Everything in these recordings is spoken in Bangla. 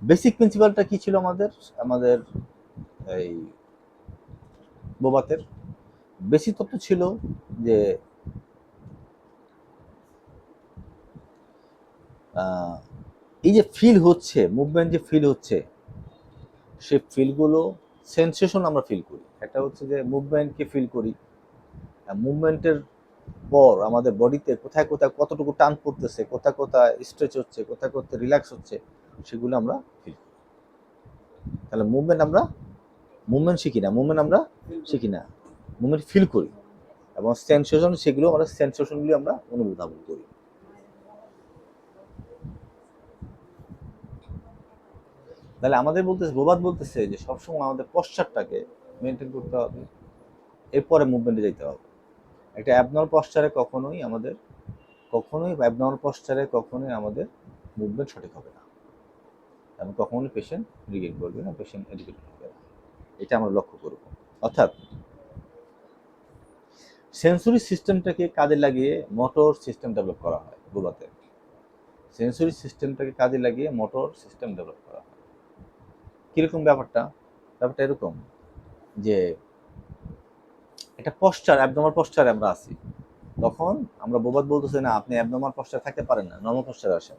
বেসিক প্রিন্সিপালটা কি ছিল আমাদের আমাদের এই বোবাতের বেসিক তত্ত্ব ছিল যে এই যে ফিল হচ্ছে, মুভমেন্ট যে ফিল হচ্ছে, সেই ফিলগুলো সেন্সেশন আমরা ফিল করি। একটা হচ্ছে যে মুভমেন্টকে ফিল করি, মুভমেন্টের পর আমাদের বডিতে কোথায় কোথায় কতটুকু টান পড়তেছে, কোথায় কোথায় স্ট্রেচ হচ্ছে, কোথায় কোথায় রিল্যাক্স হচ্ছে, সেগুলো আমরা ফিল করি। তাহলে মুভমেন্ট শিখি না, মুভমেন্ট আমরা শিখি না, মুভমেন্ট ফিল করি। এবং সেন্সেশন, সেগুলো আমরা সেন্সেশনগুলি আমরা অনুধাবন করি। তাহলে আমাদের বলতেছে, বোবাদ বলতেছে যে সবসময় আমাদের পশ্চারটাকে মেনটেন করতে হবে, এরপরে মুভমেন্টে যেতে হবে। একটা অ্যাবনর্মাল পশ্চারে কখনোই আমাদের মুভমেন্ট সঠিক হবে না, এবং কখনোই পেশেন্ট রিগেইন করবে না, পেশেন্ট এডুকেটেড হবে না। এটা আমরা লক্ষ্য করব। অর্থাৎ সেন্সরি সিস্টেমটাকে কাজে লাগিয়ে মোটর সিস্টেম ডেভেলপ করা হয় বোবাতে। সেন্সরি সিস্টেমটাকে কাজে লাগিয়ে মোটর সিস্টেম ডেভেলপ করা হয়। কীরকম ব্যাপারটা এরকম যে একটা পশ্চার, অ্যাবনর্মাল পশ্চারে আমরা আছি, তখন আমরা বোবাদ বলতেছি না আপনি অ্যাবনর্মাল পশ্চার থাকতে পারেন না, নর্মাল পশ্চারে আসেন।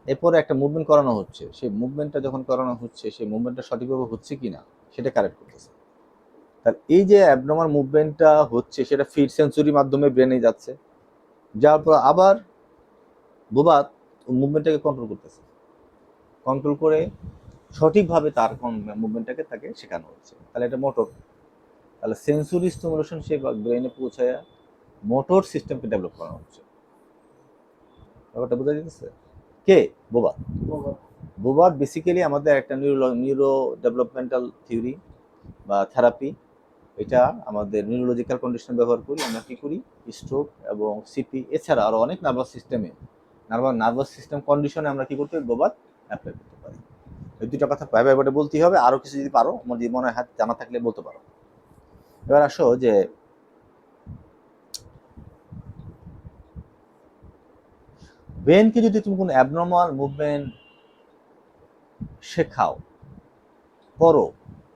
এরপরে একটা মুভমেন্ট করানো হচ্ছে, সেই মুভমেন্টটা যখন করানো হচ্ছে, সেই মুভমেন্টটা সঠিকভাবে হচ্ছে কি না সেটা কারেক্ট করতেছে। তার এই যে অ্যাবনর্মাল মুভমেন্টটা হচ্ছে, সেটা ফিড সেন্সরির মাধ্যমে ব্রেনে যাচ্ছে, যাওয়ার পর আবার বোবাদ মুভমেন্টটাকে কন্ট্রোল করতেছে, কন্ট্রোল করে সঠিকভাবে তার মুভমেন্টটাকে তাকে শেখানো হচ্ছে। তাহলে এটা মোটর, তাহলে সেন্সরি স্টিমুলেশন সে ব্রেনে পৌঁছায় মোটর সিস্টেমকে ডেভেলপ করা হচ্ছে। ব্যাপারটা বোঝা যেতেছে? কে? বোবাদ। বোবাদ বেসিক্যালি আমাদের একটা নিউরো ডেভেলপমেন্টাল থিওরি বা থেরাপি। এটা আমাদের নিউরোলজিক্যাল কন্ডিশন ব্যবহার করি। আমরা কি করি? স্ট্রোক এবং সিপি এছাড়া আরও অনেক নার্ভাস সিস্টেম কন্ডিশনে আমরা কি করতে পারি? বোবাদ অ্যাপ্লাই করতে পারি। এই দুটো কথা ভাইবা বলতেই হবে, আরও কিছু যদি পারো, আমার যদি মনে হয় জানা থাকলে বলতে পারো। এবার আসো যে ব্রেনকে যদি তুমি কোনো অ্যাবনর্মাল মুভমেন্ট শেখাও, করো,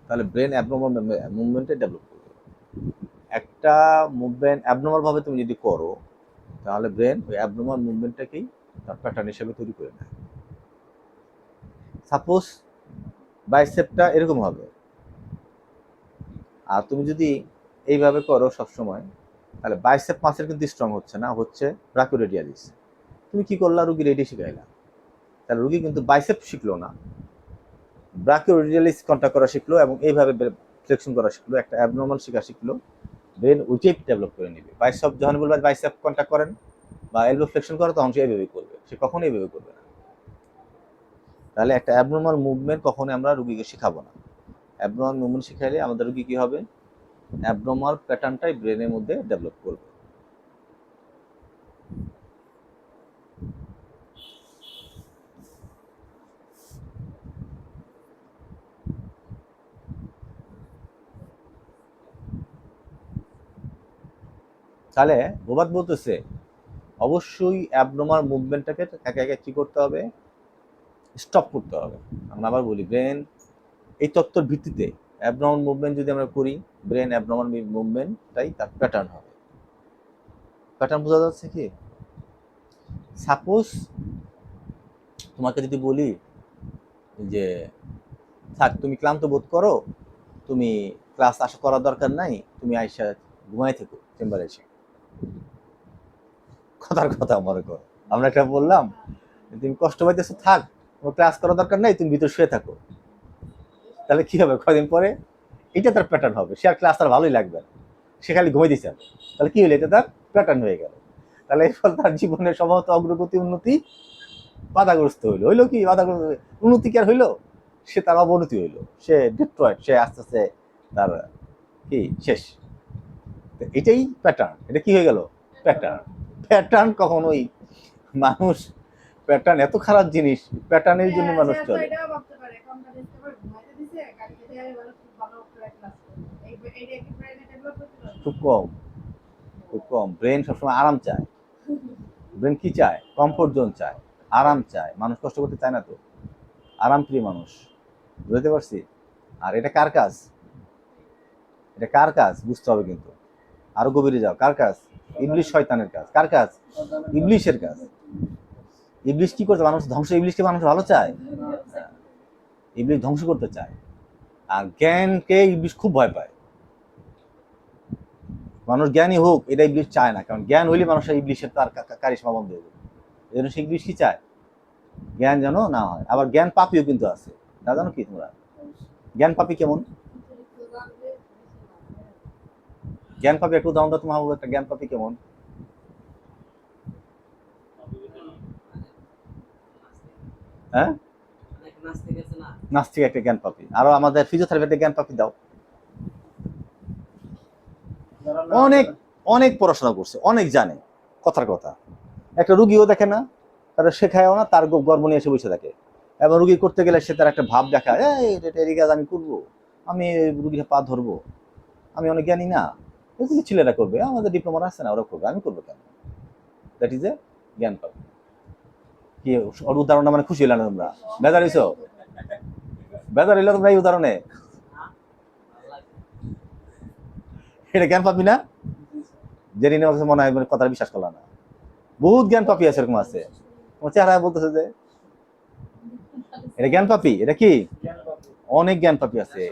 তাহলে ব্রেন অ্যাবনর্মাল মুভমেন্টে ডেভেলপ করবে। একটা মুভমেন্ট অ্যাবনর্মালভাবে তুমি যদি করো, তাহলে ব্রেন ওই অ্যাবনর্মাল মুভমেন্টটাকেই তার প্যাটার্ন হিসেবে তৈরি করে নেয়। সাপোজ বাইসেপটা এরকম হবে, আর তুমি যদি এইভাবে করো সবসময়, তাহলে বাইসেপ মাসেল কিন্তু স্ট্রং হচ্ছে না, হচ্ছে ব্রাকিওরেডিয়ালিস। তুমি কি করলা? রুগীর এটি শিখাইলা, তাহলে রুগী কিন্তু বাইসেপ শিখলো না, ব্রাকিওরেডিয়ালিস কন্ট্যাক্ট করা শিখলো এবং এইভাবে ফ্লেকশন করা শিখলো, একটা অ্যাবনর্মাল শেখা শিখলো। ব্রেন ওইটাই ডেভেলপ করে নেবে। বাইসেপ যখন বলবে বাইসেপ কন্ট্যাক্ট করেন বা এলবো ফ্লেকশন করে, তখন সে এইভাবেই করবে, সে কখনোই এইভাবে করবে না। তাহলে একটা অ্যাবনর্মাল মুভমেন্ট কখনোই আমরা রুগীকে শেখাবো না। অ্যাবনর্মাল মুভমেন্ট শেখাইলে আমাদের রুগী কী হবে? অ্যাবনর্মাল প্যাটার্নটাই ব্রেনের মধ্যে ডেভেলপ করবে। তাহলে বোবাদ বলতেছে অবশ্যই অ্যাবনর্মাল মুভমেন্টটাকে একে একে কী করতে হবে? স্টপ করতে হবে। আমরা আবার বলি, ব্রেন এই তত্ত্বের ভিত্তিতে অ্যাবনর্মাল মুভমেন্ট যদি আমরা করি, ব্রেন অ্যাবনর্মাল মুভমেন্টটাই তার প্যাটার্ন হবে। প্যাটার্ন বোঝা যাচ্ছে কি? সাপোজ তোমাকে যদি বলি যে থাক, তুমি ক্লান্ত বোধ করো, তুমি ক্লাস আসা করার দরকার নাই, তুমি আইসা ঘুমাই থেকো চেম্বারে এসে। কথার কথা মনে করো, আমরা একটা বললাম তুমি কষ্ট পাইতেছো, থাক, তোমার ক্লাস করার দরকার নাই, তুমি ভিতরে শুয়ে থাকো। তাহলে কি হবে? কয়দিন পরে এটা তার প্যাটার্ন হবে, সে আর ক্লাস তার ভালোই লাগবে না, সে খালি ঘুমাই দিচ্ছে। তাহলে কি হলো? এটা তার প্যাটার্ন হয়ে গেল। তাহলে এর ফলে তার জীবনের সম্ভবত অগ্রগতি উন্নতি বাধাগ্রস্ত হইলো কি? উন্নতি কি আর হইলো? সে তার অবনতি হইলো, সে ডিস্ট্রয়েড, সে আস্তে আস্তে তার কি শেষ। এটাই প্যাটার্ন। এটা কি হয়ে গেল? প্যাটার্ন। প্যাটার্ন কখনোই মানুষ, প্যাটার্ন এত খারাপ জিনিস, প্যাটার্নের জন্য মানুষ চলে। খুব কম, খুব কম। ব্রেন সবসময় আরাম চায়। ব্রেন কি চায়? কমফোর্ট জোন চায়, আরাম চায়। মানুষ কষ্ট করতে চায় না তো। আরামপ্রিয় মানুষ, বুঝতে পারছি। আর এটা কার কাজ? এটা কার কাজ বুঝতে হবে কিন্তু। আরো গভীরে যাও, কার কাজ? ইবলিশ শয়তানের কাজ। কার কাজ? ইবলিশের কাজ। ইবলিশ কি করছে? মানুষ ধ্বংস। ইবলিশকে মানুষ ভালো চায়? ইবলিশ ধ্বংস করতে চায়। আর জ্ঞানকে ইবলিশ খুব ভয় পায়। মানুষ জ্ঞানী হোক এটা ইবলিশ চায় না, কারণ জ্ঞান হইলে মানুষের ইবলিশের তার কারিশমা বন্ধ হয়ে যাবে। এই জন্য সে ইবলিশ কি চায়? জ্ঞান যেন না হয়। আবার জ্ঞান পাপীও কিন্তু আছে, তা জানো কি তোমরা? জ্ঞান পাপী কেমন? জ্ঞান পাপী একটু উদাহরণ দাও তোমার, একটা জ্ঞান পাপী কেমন? হ্যাঁ, নাস্তিক একটা জ্ঞান পাপী। আরো আমাদের ফিজিওথেরাপি একটা জ্ঞান পাপী দাও। অনেক অনেক পড়াশোনা করছে, অনেক জানে, কথার কথা। একটা রুগীও দেখে না, তারা শেখায়ও না, তার গর্ব নিয়ে এসে বসে থাকে। এবং রুগী করতে গেলে সে তার একটা ভাব দেখায়, এই কাজ আমি করবো, আমি রুগীর পা ধরবো, আমি অনেক জ্ঞানী না, এগুলো ছেলেরা করবে, আমাদের ডিপ্লোমা আছে না, ওরা করবে, আমি করবো কেন? দ্যাট ইজ এ জ্ঞান পাপী। কি ওর উদাহরণটা মানে খুশি হইলাম তোমরা? বেজার হইছো? বেজার হইলো তোমরা এই উদাহরণে? এটা জ্ঞান পাপী না? জেনে নেওয়ার কাছে মনে হয় কথাটা বিশ্বাস করলাম না। বহুত জ্ঞান পাপী আছে, এরকম আছে। তোমার চেহারা বলতেছে যে এটা জ্ঞান পাপী। এটা কি? অনেক জ্ঞান পাপী আছে,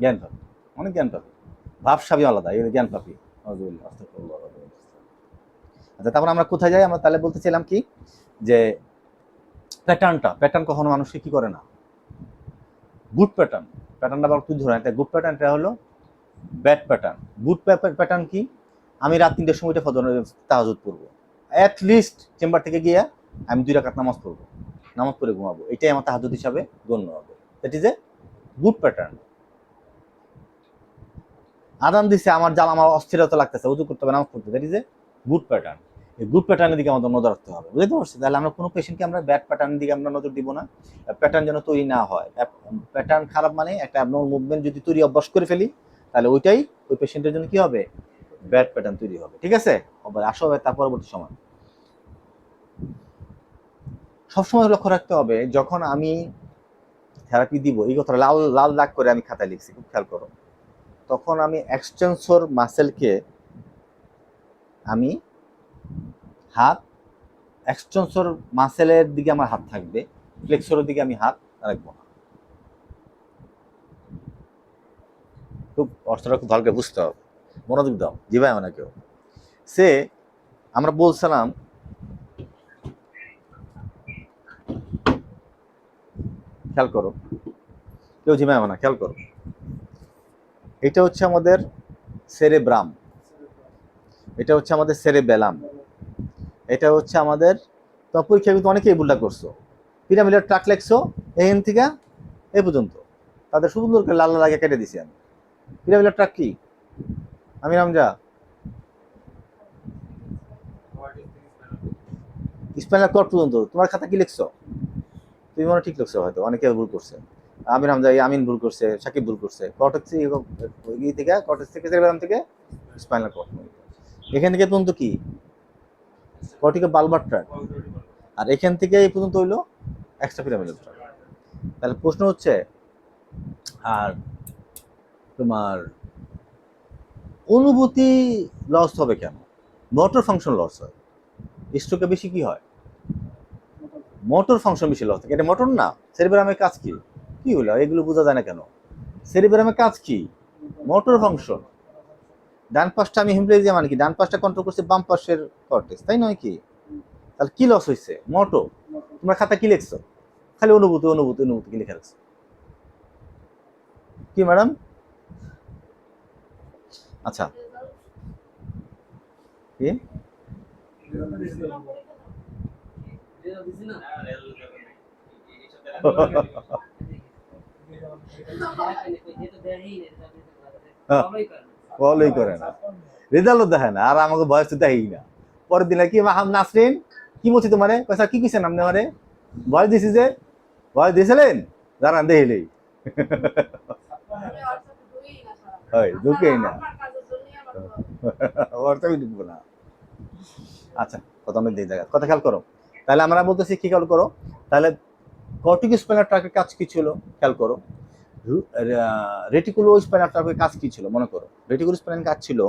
জ্ঞান পাপী, অনেক জ্ঞান পাপী। ভাবসাবি আলাদা, এটা জ্ঞান পাপী। আচ্ছা, তারপর আমরা কোথায় যাই? আমরা তাহলে বলতেছিলাম কি, যে প্যাটার্ন কখনো মানুষকে কি করে না। গুড প্যাটার্ন, প্যাটার্নটা আবার তুই ধরে, একটা গুড প্যাটার্ন, এটা হলো ব্যাড প্যাটার্ন। গুড প্যাটার্ন কি? আমি রাত 3টার সময়টা তাহাজ্জুদ পড়বো, অ্যাটলিস্ট চেম্বার থেকে গিয়ে আমি 2 রাকাত নামাজ পড়বো, নামাজ পড়ে ঘুমাবো, এটাই আমার তাহাজ্জুদ হিসাবে গণ্য হবে। That is a good pattern. আদান দিছে, আমার অস্থিরতা লাগতেছে, উজু করতে হবে, নামাজ পড়তে, that is a good pattern. এই গুড প্যাটার্নের দিকে আমাদের নজর রাখতে হবে, বুঝতে পারছি? তাহলে আমরা কোনো পেশেন্টকে আমরা ব্যাড প্যাটার্নের দিকে আমরা নজর দিব না। প্যাটার্ন যেন তৈরি না হয়। প্যাটার্ন খারাপ মানে একটা অ্যাবনর্মাল মুভমেন্ট যদি তৈরি অভ্যাস করে ফেলি, তাহলে ওইটাই ওই পেশেন্টের জন্য কি হবে? ব্যাড প্যাটার্ন তৈরি হবে। ঠিক আছে? আসো তার পরবর্তী সময় সবসময় লক্ষ্য রাখতে হবে, যখন আমি থেরাপি দিব, এই কথা লাল লাল দাগ করে আমি খাতায় লিখছি, খুব খেয়াল করো, তখন আমি এক্সটেন্সর মাসেলকে আমি হাত, এক্সটেন্সর মাসেলের দিকে আমার হাত থাকবে, ফ্লেক্সরের দিকে আমি হাত রাখবো না। খুব অর্থটা খুব ভালো করে বুঝতে হবে, মনোযোগ দাও, জিভায় না কেউ। সে আমরা বলছিলাম খেয়াল করো, কেউ ঝিমায় না, খেয়াল করো, এটা হচ্ছে আমাদের সেরেব্রাম, এটা হচ্ছে আমাদের সেরেবেলাম, এটা হচ্ছে আমাদের, তোমার পরীক্ষা কিন্তু অনেকেই ভুলটা করছো, পিরামিডের ট্রাক লেখছো এখান থেকে এই পর্যন্ত, তাদের সুন্দর করে লাল লাল আগে কেটে দিছি আমি। পিরামিডের ট্রাক কি? আমি রামজা স্পাইনাল কর্ড পর্যন্ত তোমার খাতা কি লিখছো? তুমি মনে ঠিক লিখছো, হয়তো অনেকে ভুল করছে। আমি রামজা, আমিন ভুল করছে, সাকিব ভুল করছে। কর্টেক্স থেকে, কর্টেক্স থেকে সেরেবেলাম থেকে স্পাইনাল কর্ড, এখান থেকে পর্যন্ত কি? কর্টিকা বালবার ট্র্যাক। আর এখান থেকে এই পর্যন্ত হইলো এক্সট্রা পিরামিডাল ট্র্যাক। তাহলে প্রশ্ন হচ্ছে, আর তোমার অনুভূতি লস হবে কেন? মোটর ফাংশন লস হয়। স্ট্রোকে বেশি কি হয়? মোটর ফাংশন বেশি লস থাকে। এটা মোটর না, সেরিব্রামের কাজ কি? কি হলো এগুলো বোঝা যায় না কেন? সেরিব্রামের কাজ কি? Motor function. ডান পাশটা আমি হিমপ্লেজিয়া মানে কি, ডান পাশটা কন্ট্রোল করছে বাম পাশের কর্টেক্স, তাই নয় কি? তাহলে কি লস হয়েছে? মোটর। তোমরা খাতা কি লিখছো? খালি অনুভূতি অনুভূতি অনুভূতি কি লিখে রাখছো? কি ম্যাডাম? আচ্ছা, কি ফলোই করে না, রেজাল্টও দেখে না, আর আমাকে বয়স তো দেখেই না। পরের দিন কি মাহাম নাসরিন কি বলছি তোমারে, পয়সা কি কিছেন আপনি আমারে বয়স দিছি, যে বয়স দিয়েছিলেন জানান দেখিলেই হয় ঢুকেই না, অর্থই ঢুকবো না। আচ্ছা, কথা অনেক দিয়ে জায়গা কথা খেয়াল করো। তাহলে আমরা বলতেছি কি খেয়াল করো, তাহলে কর্টিকো স্পাইনাল ট্র্যাক্টের কাজ কি ছিল খেয়াল করো। রেটিকুলো স্পাইনাল ট্র্যাক্টের কাজ কি ছিল মনে করো। রেটিকুলো স্পাইনাল কাজ ছিল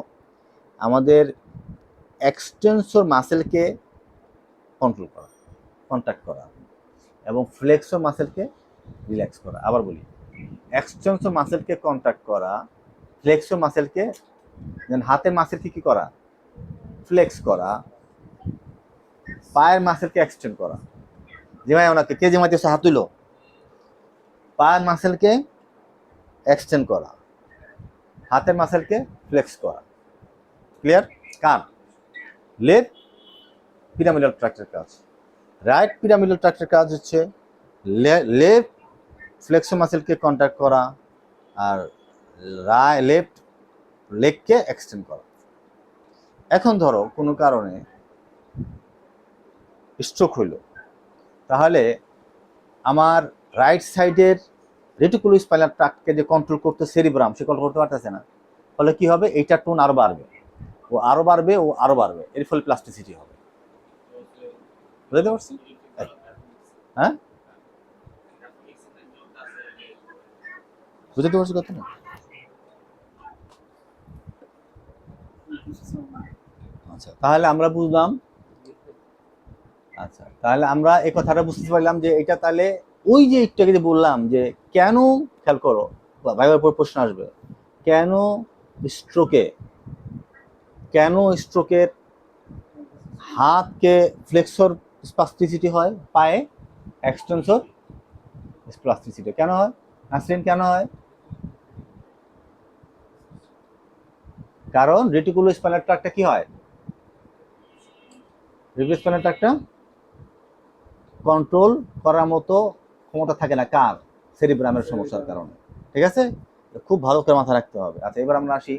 আমাদের এক্সটেনসর মাসেলকে কন্ট্রোল করা, কন্ট্যাক্ট করা, এবং ফ্লেক্সর মাসেলকে রিল্যাক্স করা। আবার বলি, এক্সটেনসর মাসেলকে কন্ট্যাক্ট করা, ফ্লেক্সর মাসেলকে, হাতের মাসেলকে কি করা, ফ্লেক্স করা, পায়ের মাসেলকে এক্সটেন্ড করা। জিমাই ওনাকে কে জিমাইতেছে হাত তুলো। পায়ের মাসেলকে এক্সটেন্ড করা, হাতের মাসেলকে ফ্লেক্স করা। ক্লিয়ার? কার? লেফট পিরামিডাল ট্র্যাক্টের কাজ। রাইট পিরামিডাল ট্র্যাক্টের কাজ হচ্ছে লেফট ফ্লেক্সর মাসেলকে কন্ট্যাক্ট করা আর লেফট লেগকে এক্সটেন্ড করা। এখন ধরো কোনো কারণে স্ট্রোক হইল, তাহলে আমার রাইট সাইডের রেটিকুলো স্পাইনাল ট্র্যাক্টকে যে কন্ট্রোল করতে সেরিব্রাম, সে কন্ট্রোল করতে পারতেছে না। ফলে কি হবে, এইটার টোন আরো বাড়বে, ও আরো বাড়বে, ও আরো বাড়বে, এর ফলে প্লাস্টিসিটি হবে। বুঝতে পারছি? হ্যাঁ, বুঝতে পারছি কথা না? আচ্ছা, তাহলে আমরা বুঝলাম। আচ্ছা, তাহলে আমরা এই কথাটা বুঝতে পারলাম যে এটা তাহলে ওই যে একটু আগে যে বললাম যে কেন, খেয়াল করো, ভাইবার পর প্রশ্ন আসবে, কেন স্ট্রোকে, কেন স্ট্রোকের হাতকে ফ্লেক্সর স্পাস্টিসিটি হয়, পায়ে এক্সটেনসর স্পাস্টিসিটি কেন হয়? নাসরিন, কেন হয়? কারণ রেটিকুলো স্পাইনাল ট্র্যাক্টটা কি হয়, রেটিকুলো স্পাইনাল ট্র্যাক্টটা কন্ট্রোল করার মতো ক্ষমতা থাকে না, কার? সেরিব্রামের সমস্যার কারণে। ঠিক আছে, খুব ভালো করে মাথা রাখতে হবে। আচ্ছা, এবার আমরা আসি